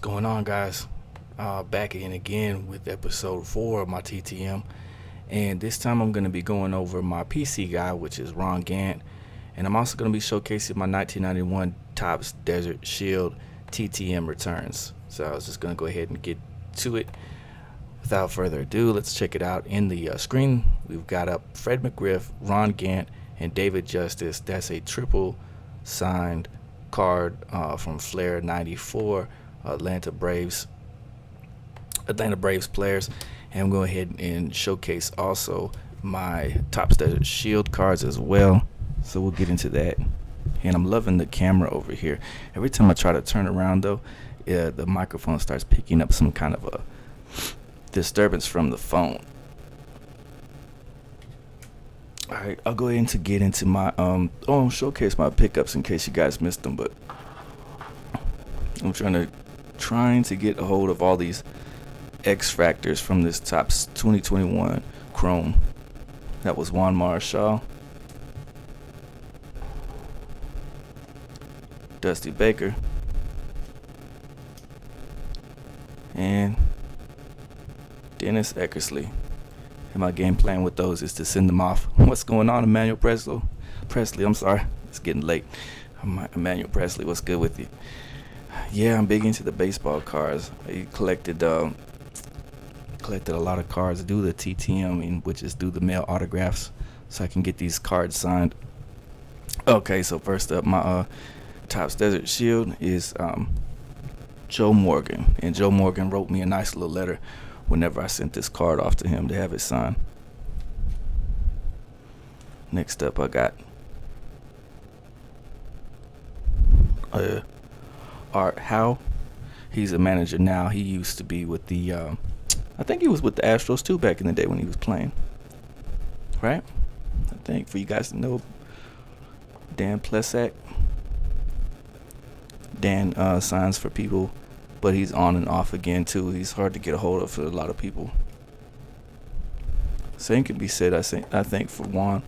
going on, guys? Back in again with episode 4 of my TTM, and this time I'm going to be going over my PC guy, which is Ron Gant, and I'm also going to be showcasing my 1991 Topps Desert Shield TTM returns. So I was just going to go ahead and get to it. Without further ado, let's check it out. In the screen, we've got up Fred McGriff, Ron Gant, and David Justice. That's a triple signed card from Flair 94 Atlanta Braves players. And I'm going to go ahead and showcase also my Topps Desert Shield cards as well. So we'll get into that. And I'm loving the camera over here. Every time I try to turn around though, the microphone starts picking up some kind of a disturbance from the phone. Alright, I'll go ahead and get into my showcase my pickups in case you guys missed them, but I'm trying to get a hold of all these X Factors from this Topps 2021 Chrome. That was Juan Marshall, Dusty Baker, and Dennis Eckersley. And my game plan with those is to send them off. What's going on, Emmanuel Presley? I'm sorry, it's getting late. Emmanuel Presley, what's good with you? Yeah, I'm big into the baseball cards. I collected a lot of cards, do the TTM, which is do the mail autographs, so I can get these cards signed. Okay, so first up, my Topps Desert Shield is Joe Morgan, and Joe Morgan wrote me a nice little letter whenever I sent this card off to him to have it signed. Next up, I got Art Howe. He's a manager now. He used to be with the I think he was with the Astros too back in the day when he was playing, right? I think, for you guys to know, Dan Plesac. Dan signs for people, but he's on and off again too. He's hard to get a hold of for a lot of people. Same can be said, I think, for Juan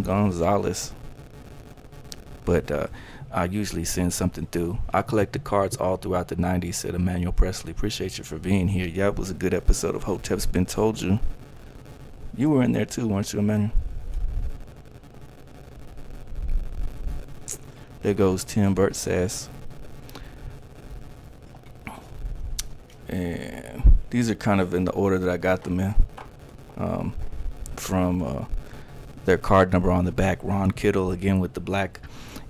Gonzalez. But I usually send something through. I collected cards all throughout the 90s, said Emmanuel Presley. Appreciate you for being here. Yeah, it was a good episode of Hotep's Been Told You. You were in there too, weren't you, Emmanuel? There goes Tim Burtsass. And these are kind of in the order that I got them in. From their card number on the back. Ron Kittle, again with the black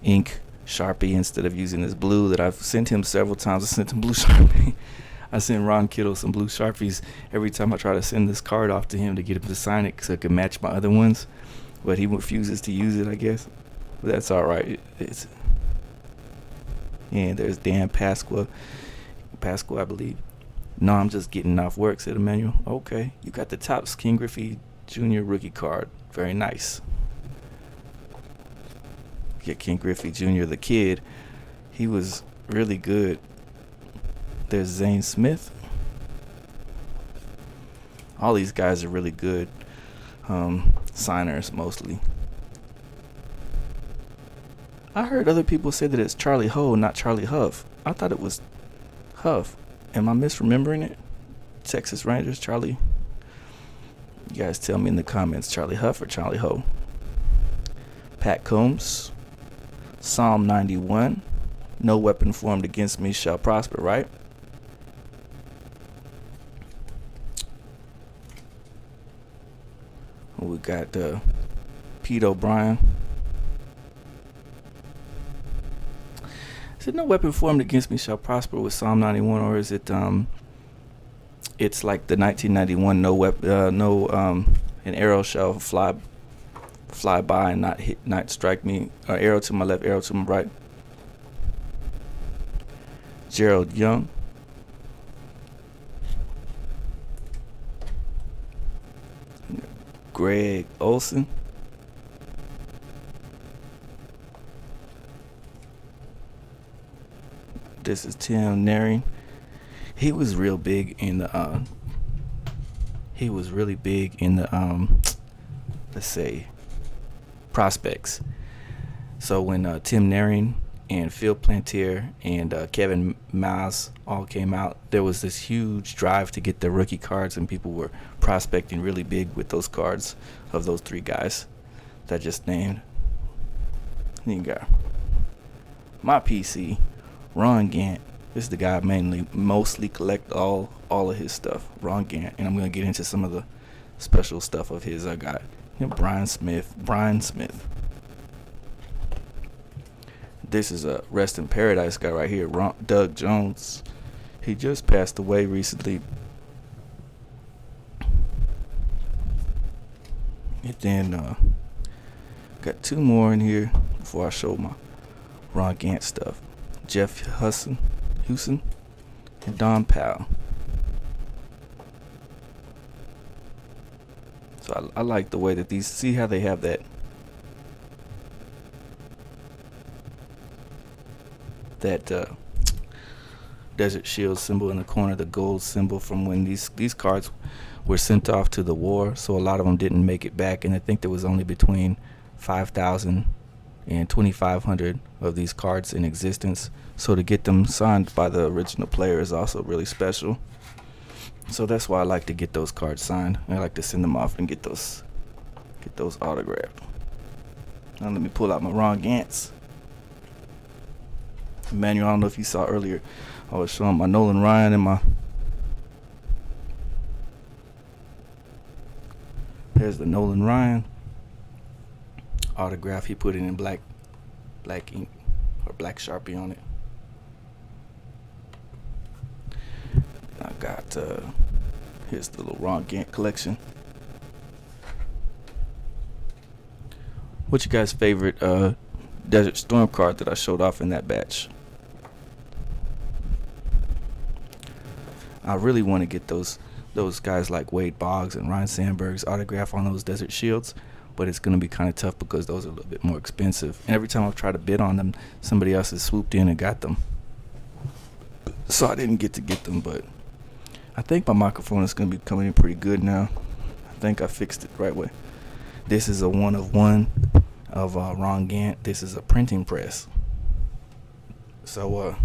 ink Sharpie instead of using this blue that I've sent him several times. I sent him blue Sharpie. I sent Ron Kittle some blue Sharpies every time I try to send this card off to him to get him to sign it so it can match my other ones. But he refuses to use it, I guess. But that's all right. And there's Dan Pasqua, I believe. No, I'm just getting off work, said Emmanuel. Okay, you got the Topps King Griffey Jr. rookie card. Very nice. Get King Griffey Jr., the kid. He was really good. There's Zane Smith. All these guys are really good signers, mostly. I heard other people say that it's Charlie Ho, not Charlie Huff. I thought it was Huff. Am I misremembering it? Texas Rangers, Charlie. You guys tell me in the comments, Charlie Huff or Charlie Ho. Pat Combs. Psalm 91. No weapon formed against me shall prosper, right? We got Pete O'Brien. Is it no weapon formed against me shall prosper with Psalm 91, or is it it's like the 1991 an arrow shall fly by and not strike me, or arrow to my left, arrow to my right. Gerald Young. Greg Olson. This is Tim Naring. He was real big in the let's say prospects. So when Tim Naring and Phil Plantier and Kevin Miles all came out, there was this huge drive to get their rookie cards, and people were prospecting really big with those cards of those 3 guys that I just named. Then you got my PC, Ron Gant. This is the guy I mostly collect all of his stuff, Ron Gant, and I'm gonna get into some of the special stuff of his. I got Brian Smith. This is a Rest in Paradise guy right here, Doug Jones. He just passed away recently. And then got 2 more in here before I show my Ron Gant stuff. Jeff Husson, and Don Powell. So I like the way that these, see how they have that Desert Shield symbol in the corner, the gold symbol from when these cards were sent off to the war. So a lot of them didn't make it back, and I think there was only between 5,000 and 2,500 of these cards in existence. So to get them signed by the original player is also really special. So that's why I like to get those cards signed. I like to send them off and get those autographed. Now let me pull out my Ron Gants. Emmanuel, I don't know if you saw earlier, I was showing my Nolan Ryan and there's the Nolan Ryan autograph. He put it in black ink or black Sharpie on it. I got here's the little Ron Gant collection. What's your guys' favorite Desert Storm card that I showed off in that batch? I really want to get those guys like Wade Boggs and Ryne Sandberg's autograph on those Desert Shields, but it's going to be kind of tough because those are a little bit more expensive. And every time I've tried to bid on them, somebody else has swooped in and got them. So I didn't get them, but I think my microphone is going to be coming in pretty good now. I think I fixed it the right way. This is a 1 of 1 of Ron Gant. This is a printing press. So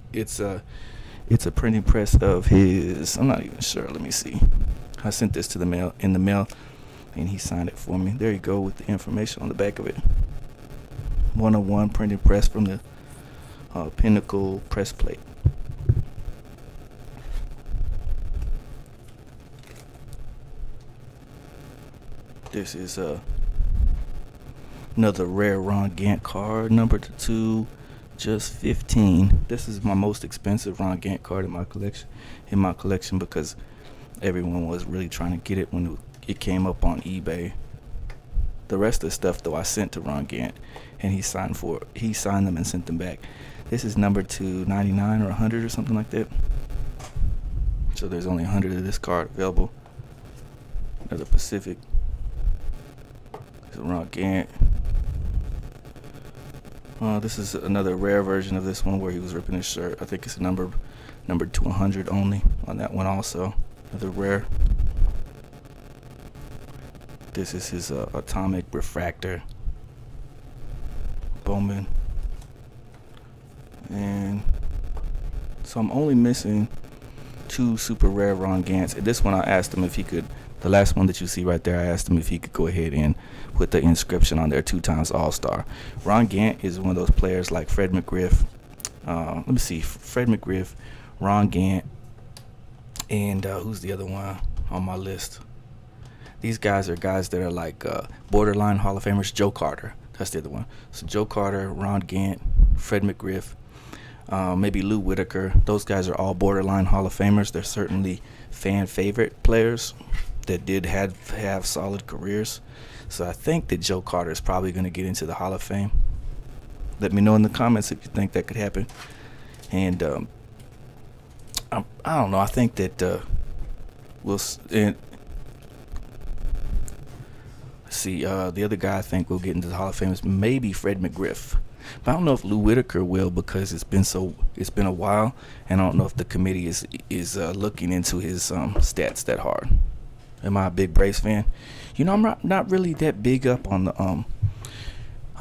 it's a printing press of his, I'm not even sure, let me see. I sent this to the mail, and he signed it for me. There you go with the information on the back of it. 1 of 1 printing press from the Pinnacle press plate. This is another rare Ron Gant card, number 2, just 15. This is my most expensive Ron Gant card in my collection because everyone was really trying to get it when it came up on eBay. The rest of the stuff though I sent to Ron Gant, and he signed them and sent them back. This is number 299 or 100 or something like that. So there's only 100 of this card available. Another Pacific. It's a Ron Gant. This is another rare version of this one where he was ripping his shirt. I think it's numbered to 100 only on that one also. Another rare. This is his Atomic Refractor. Bowman. And so I'm only missing 2 super rare Ron Gants. And this one I asked him if he could, the last one that you see right there, I asked him if he could go ahead and put the inscription on there, 2 times All-Star. Ron Gant is one of those players like Fred McGriff. Let me see, Fred McGriff, Ron Gant, and who's the other one on my list? These guys are guys that are like borderline Hall of Famers. Joe Carter, that's the other one. So Joe Carter, Ron Gant, Fred McGriff, maybe Lou Whitaker. Those guys are all borderline Hall of Famers. They're certainly fan favorite players that did have solid careers. So I think that Joe Carter is probably going to get into the Hall of Fame. Let me know in the comments if you think that could happen. And I don't know. I think that we'll see. The other guy I think will get into the Hall of Fame is maybe Fred McGriff. But I don't know if Lou Whitaker will, because it's been a while, and I don't know if the committee is looking into his stats that hard. Am I a big Braves fan? You know, I'm not really that big up on the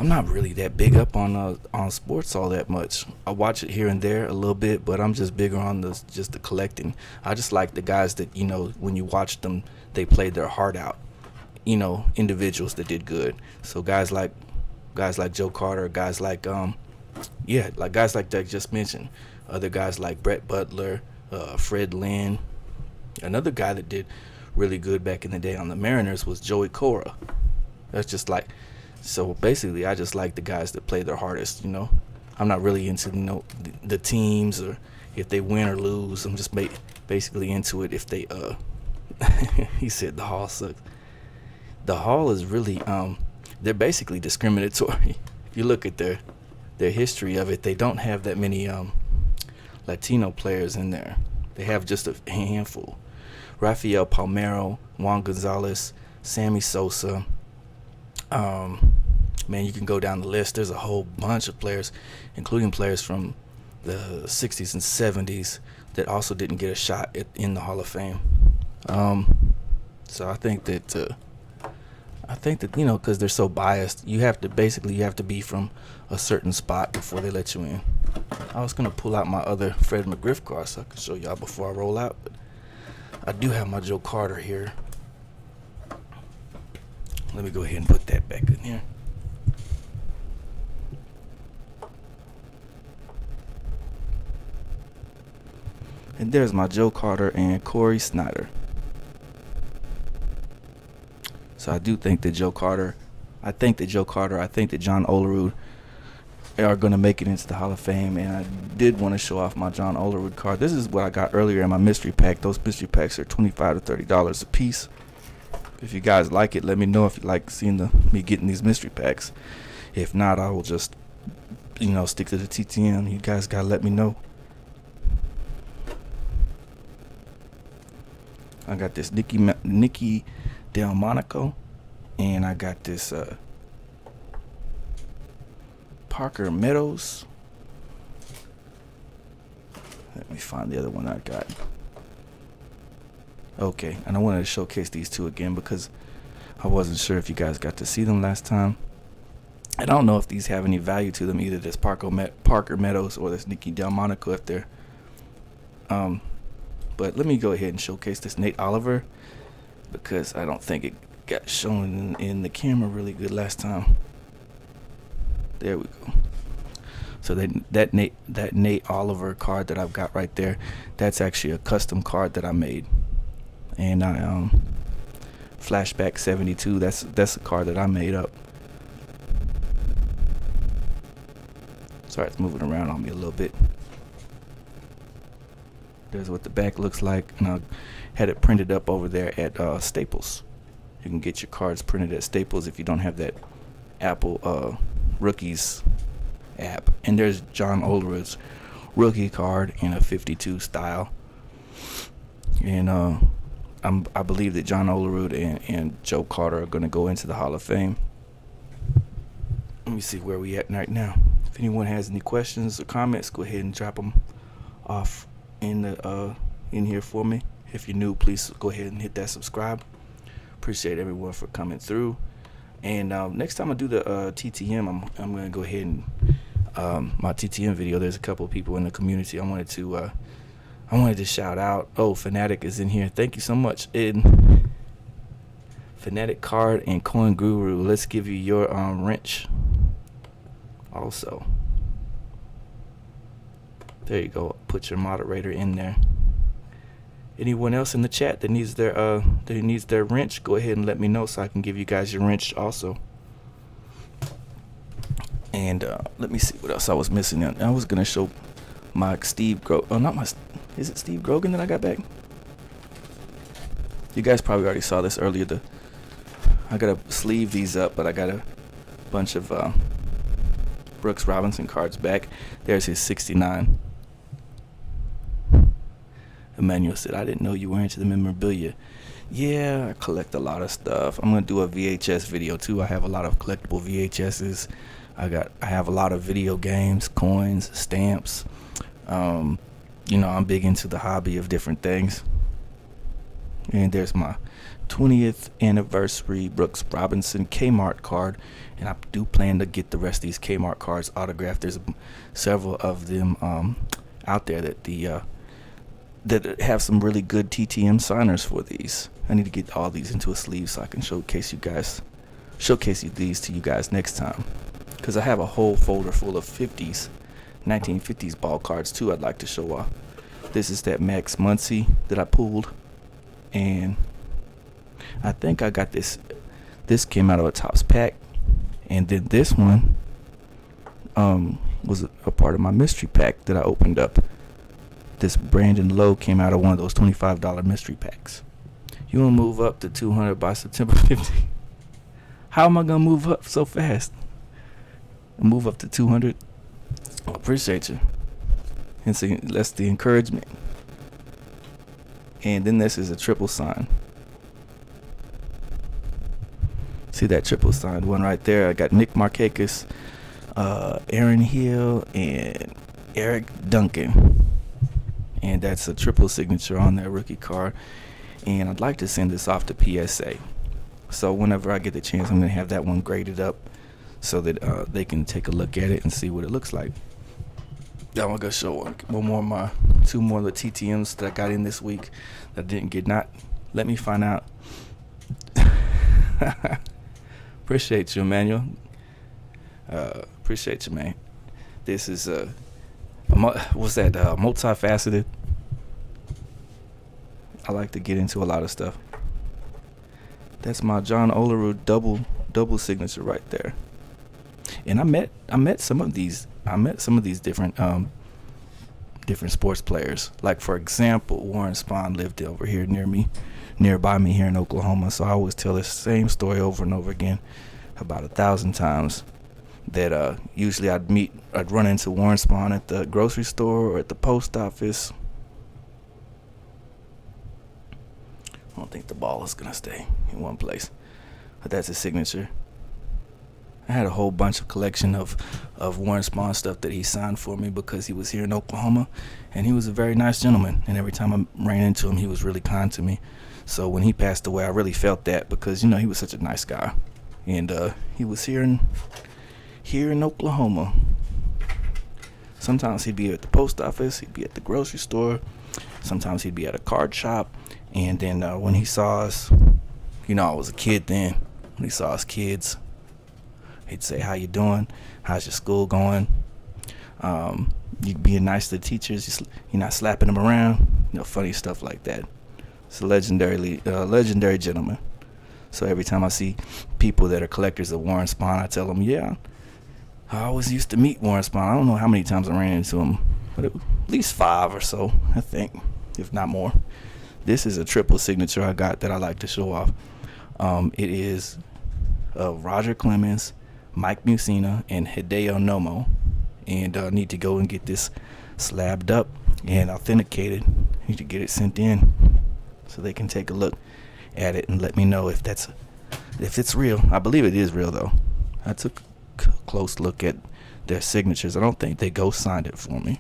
I'm not really that big up on sports all that much. I watch it here and there a little bit, but I'm just bigger on the collecting. I just like the guys that, when you watch them, they played their heart out. Individuals that did good. So guys like Joe Carter, guys like guys like that I just mentioned. Other guys like Brett Butler, Fred Lynn. Another guy that did really good back in the day on the Mariners was Joey Cora. That's just like, so basically I just like the guys that play their hardest. I'm not really into the teams or if they win or lose. I'm just basically into it if they he said the Hall sucks. The Hall is really they're basically discriminatory. If you look at their history of it, they don't have that many Latino players in there. They have just a handful. Rafael Palmeiro, Juan Gonzalez, Sammy Sosa. Man, you can go down the list. There's a whole bunch of players, including players from the 60s and 70s that also didn't get a shot in the Hall of Fame. So I think that because they're so biased, you have to be from a certain spot before they let you in. I was gonna pull out my other Fred McGriff card so I can show y'all before I roll out, but I do have my Joe Carter here. Let me go ahead and put that back in here. And there's my Joe Carter and Corey Snyder. So I think that John Olerud are going to make it into the Hall of Fame. And I did want to show off my John Olerud card. This is what I got earlier in my mystery pack. Those mystery packs are $25 to $30 a piece. If you guys like it, let me know if you like seeing me getting these mystery packs. If not, I will just, stick to the TTM. You guys got to let me know. I got this Nicky Delmonico, and I got this Parker Meadows. Let me find the other one I got. Okay, and I wanted to showcase these two again because I wasn't sure if you guys got to see them last time. And I don't know if these have any value to them, either this Parker Meadows or this Nicky Delmonico, if they're but let me go ahead and showcase this Nate Oliver because I don't think it got shown in the camera really good last time. There we go. So that Nate Oliver card that I've got right there, that's actually a custom card that I made. And I Flashback 72, that's a card that I made up. Sorry, it's moving around on me a little bit. There's what the back looks like, and I had it printed up over there at Staples. You can get your cards printed at Staples if you don't have that Apple Rookies app. And there's John Olerud's rookie card in a 52 style. And I believe that John Olerud and Joe Carter are going to go into the Hall of Fame. Let me see where we at right now. If anyone has any questions or comments, go ahead and drop them off in here for me. If you're new, please go ahead and hit that subscribe. Appreciate everyone for coming through. And next time I do the TTM, I'm going to go ahead and my TTM video. There's a couple of people in the community I wanted to shout out. Oh, Fanatic is in here. Thank you so much. And Fanatic Card and Coin Guru. Let's give you your wrench. Also, there you go. Put your moderator in there. Anyone else in the chat that needs their wrench, go ahead and let me know so I can give you guys your wrench also. And let me see what else I was missing. I was gonna show my Steve is it Steve Grogan that I got back? You guys probably already saw this earlier. I gotta sleeve these up, but I got a bunch of Brooks Robinson cards back. There's his 69. Emmanuel said, I didn't know you were into the memorabilia. Yeah, I collect a lot of stuff. I'm going to do a VHS video too. I have a lot of collectible VHSs. I have a lot of video games, coins, stamps. I'm big into the hobby of different things. And there's my 20th anniversary Brooks Robinson Kmart card, and I do plan to get the rest of these Kmart cards autographed. There's several of them out there that have some really good TTM signers for these. I need to get all these into a sleeve so I can showcase these to you guys next time, because I have a whole folder full of 1950s ball cards too I'd like to show off. This is that Max Muncy that I pulled, and I think I got this came out of a Topps pack, and then this one was a part of my mystery pack that I opened up. This Brandon Lowe came out of one of those $25 mystery packs. You want to move up to 200 by September 15th? How am I going to move up so fast? Move up to 200? I appreciate you. And so that's the encouragement. And then this is a triple sign. See that triple signed one right there? I got Nick Markakis, Aaron Hill, and Eric Duncan. And that's a triple signature on that rookie card. And I'd like to send this off to PSA. So whenever I get the chance, I'm going to have that one graded up so that they can take a look at it and see what it looks like. Now I'm going to show two more of the TTMs that I got in this week that didn't get not. Let me find out. Appreciate you, Emmanuel. Appreciate you, man. This is multifaceted. I like to get into a lot of stuff. That's my John Olerud double signature right there. And I met some of these different sports players. Like, for example, Warren Spahn lived over here nearby me here in Oklahoma. So I always tell the same story over and over again about 1,000 times. That usually I'd run into Warren Spahn at the grocery store or at the post office. I don't think the ball is gonna stay in one place, but that's his signature. I had a whole bunch of collection of Warren Spahn stuff that he signed for me because he was here in Oklahoma, and he was a very nice gentleman. And every time I ran into him, he was really kind to me. So when he passed away, I really felt that because he was such a nice guy, and he was here in Oklahoma. Sometimes he'd be at the post office, he'd be at the grocery store, sometimes he'd be at a card shop. And then when he saw us, I was a kid then. When he saw us kids, he'd say, "How you doing? How's your school going?" You being nice to the teachers, you're not slapping them around, funny stuff like that. It's a legendary gentleman. So every time I see people that are collectors of Warren Spahn, I tell them, yeah, I always used to meet Warren Spahn. I don't know how many times I ran into him, but at least 5 or so, I think, if not more. This is a triple signature I got that I like to show off. It is Roger Clemens, Mike Mussina, and Hideo Nomo. And I need to go and get this slabbed up and authenticated. I need to get it sent in so they can take a look at it and let me know if it's real. I believe it is real, though. I took a close look at their signatures. I don't think they ghost signed it for me.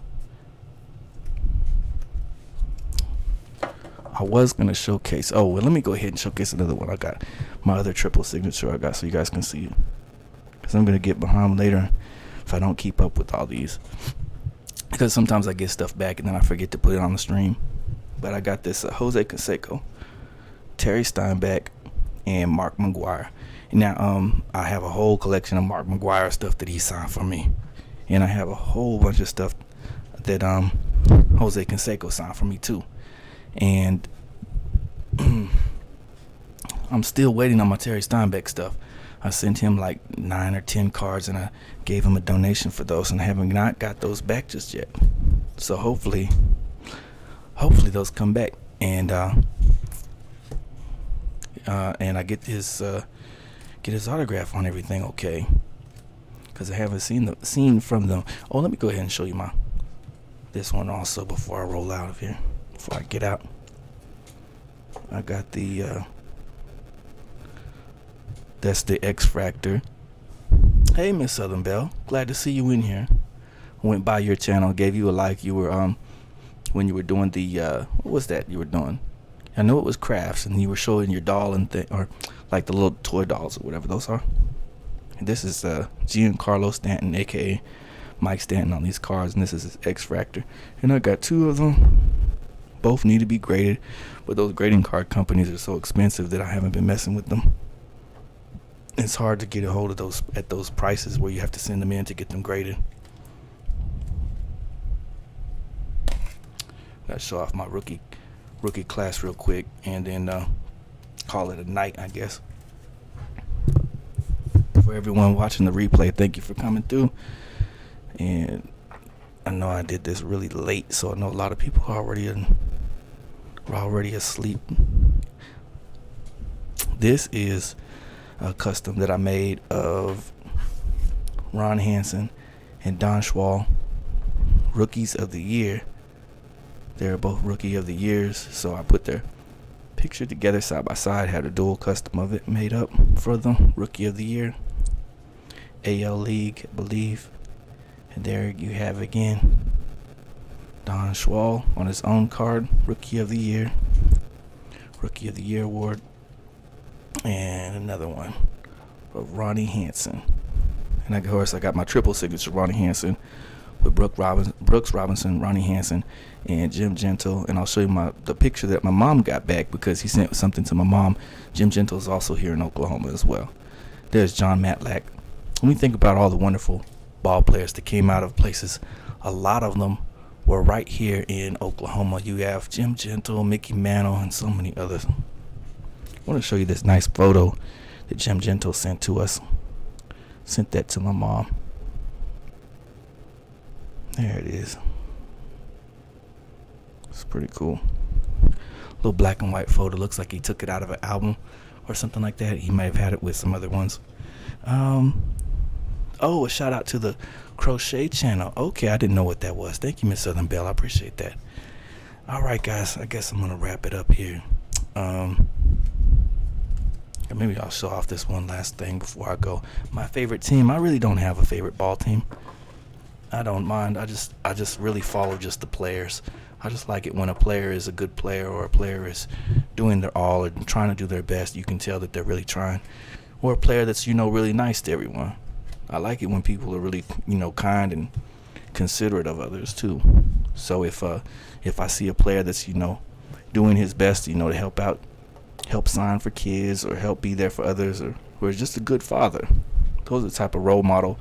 I was going to showcase. Oh, well, let me go ahead and showcase another one. I got my other triple signature I got so you guys can see it. Because I'm going to get behind later if I don't keep up with all these. Because sometimes I get stuff back and then I forget to put it on the stream. But I got this Jose Canseco, Terry Steinbeck, and Mark McGwire. Now, I have a whole collection of Mark McGwire stuff that he signed for me. And I have a whole bunch of stuff that Jose Canseco signed for me, too. And I'm still waiting on my Terry Steinbeck stuff. I sent him like 9 or 10 cards, and I gave him a donation for those, and I haven't not got those back just yet. So hopefully those come back, and I get his autograph on everything, okay? Because I haven't seen from them. Oh, let me go ahead and show you this one also before I roll out of here. Before I get out, I got that's the X-Fractor. Hey, Miss Southern Belle, glad to see you in here. Went by your channel, gave you a like. You were when you were doing the what was that you were doing? I know it was crafts, and you were showing your doll and or like the little toy dolls or whatever those are. And this is Giancarlo Stanton, aka Mike Stanton, on these cards, and this is his X Factor. And I got 2 of them. Both need to be graded, but those grading card companies are so expensive that I haven't been messing with them. It's hard to get a hold of those at those prices where you have to send them in to get them graded. Gotta show off my rookie class real quick, and then call it a night, I guess. For everyone watching the replay, thank you for coming through. And I know I did this really late, so I know a lot of people are already asleep. This is a custom that I made of Ron Hansen and Don Schwal, rookies of the year. They're both rookie of the years, so I put their picture together side by side, had a dual custom of it made up for them, rookie of the year, AL League, I believe. And there you have again Don Schwal on his own card, rookie of the year award, and another one of Ronnie Hansen. And of course I got my triple signature Ronnie Hansen with Brooks Robinson, Ronnie Hansen, and Jim Gentle. And I'll show you the picture that my mom got back because he sent something to my mom. Jim Gentle is also here in Oklahoma as well. There's John Matlack. When we think about all the wonderful ball players that came out of places, a lot of them were right here in Oklahoma. You have Jim Gentle, Mickey Mantle, and so many others. I want to show you this nice photo that Jim Gentle sent to us. Sent that to my mom. There it is. It's pretty cool. Little black and white photo. Looks like he took it out of an album or something like that. He might have had it with some other ones. Oh, a shout out to the crochet channel. Okay, I didn't know what that was. Thank you, Miss Southern Belle. I appreciate that. All right, guys. I guess I'm going to wrap it up here. Maybe I'll show off this one last thing before I go. My favorite team. I really don't have a favorite ball team. I don't mind. I just really follow just the players. I just like it when a player is a good player or a player is doing their all or trying to do their best. You can tell that they're really trying. Or a player that's, really nice to everyone. I like it when people are really, kind and considerate of others too. So if I see a player that's, doing his best, to help sign for kids or help be there for others or is just a good father. Those are the type of role model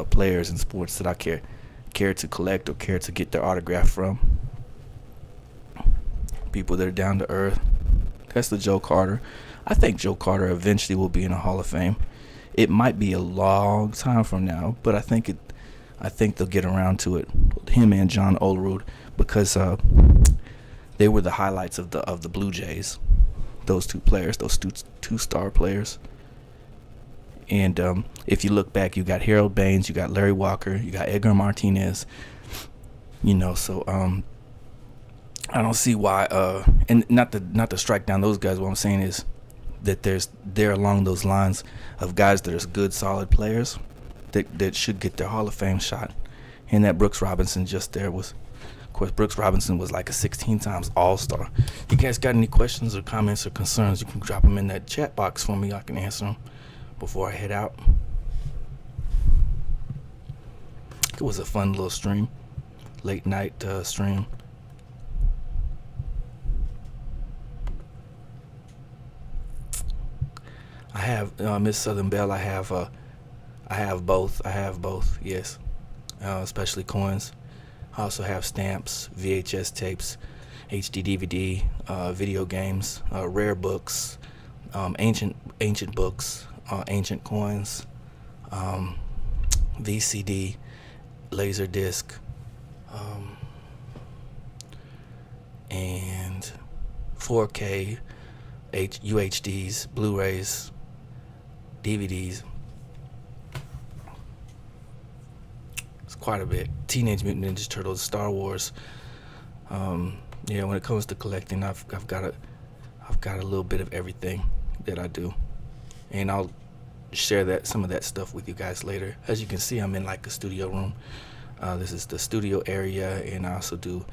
players in sports that I care to collect or care to get their autograph from. People that are down to earth. That's the Joe Carter. I think Joe Carter eventually will be in the Hall of Fame. It might be a long time from now, but I think they'll get around to it. Him and John Olerud, because they were the highlights of the Blue Jays. Those two players, those two-star players. And if you look back, you got Harold Baines, you got Larry Walker, you got Edgar Martinez. So I don't see why. And not to strike down those guys. What I'm saying is that they're along those lines of guys that are good, solid players that should get their Hall of Fame shot. And that Brooks Robinson just there was. Of course, Brooks Robinson was like a 16 times All-Star. You guys got any questions or comments or concerns, you can drop them in that chat box for me. I can answer them before I head out. It was a fun little stream, late night stream. I have Miss Southern Belle. I have both. Yes, especially coins. I also have stamps, VHS tapes, HD DVD, video games, rare books, ancient books, ancient coins, VCD, laser disc, and 4K, UHDs, Blu-rays, DVDs. It's quite a bit. Teenage Mutant Ninja Turtles, Star Wars. When it comes to collecting, I've got a little bit of everything that I do, and I'll share some of that stuff with you guys later. As you can see, I'm in like a studio room. This is the studio area, and I also do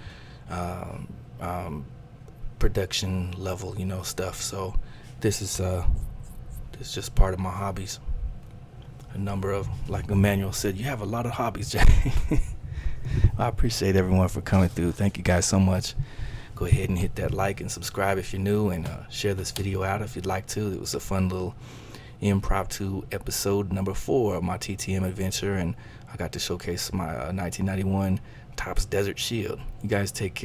production level, stuff. So this is just part of my hobbies. A number of, like Emmanuel said, you have a lot of hobbies, Jay. I appreciate everyone for coming through. Thank you guys so much. Go ahead and hit that like and subscribe if you're new, and share this video out if you'd like to. It was a fun little impromptu episode number 4 of my TTM adventure, and I got to showcase my 1991 Topps Desert Shield. You guys take care.